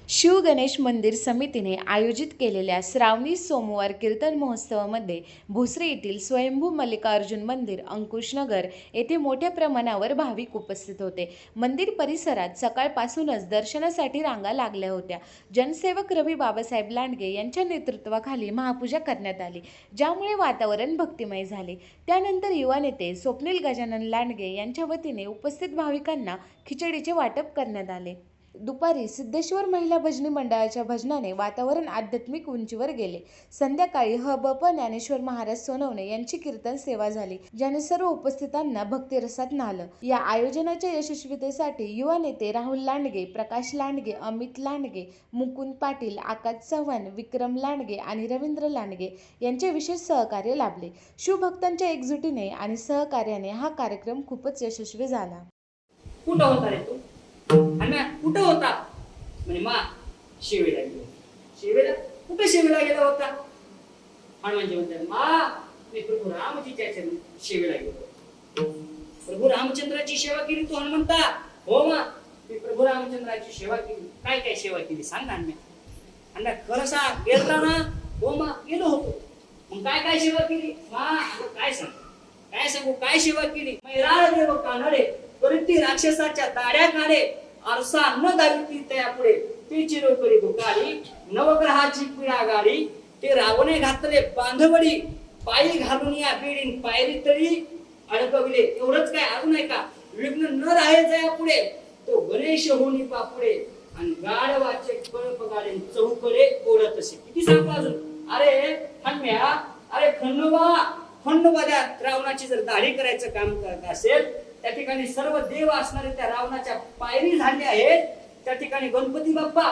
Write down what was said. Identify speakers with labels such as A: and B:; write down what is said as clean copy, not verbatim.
A: शिव गणेश मंदिर समितीने आयोजित केलेल्या श्रावणी सोमवार कीर्तन महोत्सवामध्ये भोसरी येथील स्वयंभू मल्लिकार्जुन मंदिर अंकुशनगर येथे मोठ्या प्रमाणावर भाविक उपस्थित होते. मंदिर परिसरात सकाळपासूनच दर्शनासाठी रांगा लागल्या होत्या. जनसेवक रवी बाबासाहेब लांडगे यांच्या नेतृत्वाखाली महापूजा करण्यात आली, ज्यामुळे वातावरण भक्तिमय झाले. त्यानंतर युवा नेते स्वप्नील गजानन लांडगे यांच्या वतीने उपस्थित भाविकांना खिचडीचे वाटप करण्यात आले. दुपारी सिद्धेश्वर महिला भजनी मंडळाच्या भजनाने वातावरण आध्यात्मिक उंचीवर गेले. संध्याकाळी ह.ब.प. ज्ञानेश्वर महाराज सोनवणे यांची कीर्तन सेवा झाली, ज्याने सर्व उपस्थितांना भक्तिरसात न्हालं. या आयोजनाच्या यशस्वीतेसाठी युवा नेते राहुल लांडगे, प्रकाश लांडगे, अमित लांडगे, मुकुंद पाटील, आकाश चव्हाण, विक्रम लांडगे आणि रवींद्र लांडगे यांचे विशेष सहकार्य लाभले. शिवभक्तांच्या एकजुटीने आणि सहकार्याने हा कार्यक्रम खूपच यशस्वी झाला.
B: कुठं होता रे तू? आणि कुठं होता? म्हणजे मा शिवेला गेलो. शिवेला कुठे शिवेला गेला होता? हनुमानजी म्हणतात, मा मी प्रभू रामजीच्या शिवेला गेलो. प्रभू रामचंद्राची सेवा केली तू हनुमंता? हो मा, मी प्रभू रामचंद्राची सेवा केली. काय काय सेवा केली सांग ना. आणि खरं सांग, गेला ना? हो मा, गेलो होतो. मग काय काय सेवा केली? मा काय सांगू काय सेवा केली? मैराळ देव कानडे परिती राक्षसाच्या दाड्या काढे, आरसा न दाविती त्या पुढे ती चिरोकरी दुकाळी, नवग्रहाची पिळा गाडी, ते रावणे घातले बांधवडी, पायी घालून या बेडीन पायरी तळी अडकविले. एवढंच काय अजून आहे का? विघ्न न राहायचं या पुढे तो गणेश होनी पापुडे, आणि गाढवाचे कळप गाडे चौकडे ओढत असे. किती सांगू अजून? अरे खंड्या, अरे खंडोबा द्या. रावणाची जर दाढी करायचं काम करत असेल, त्या ठिकाणी सर्व देव असणारे त्या रावणाच्या पायरी झाले आहेत. त्या ठिकाणी गणपती बाप्पा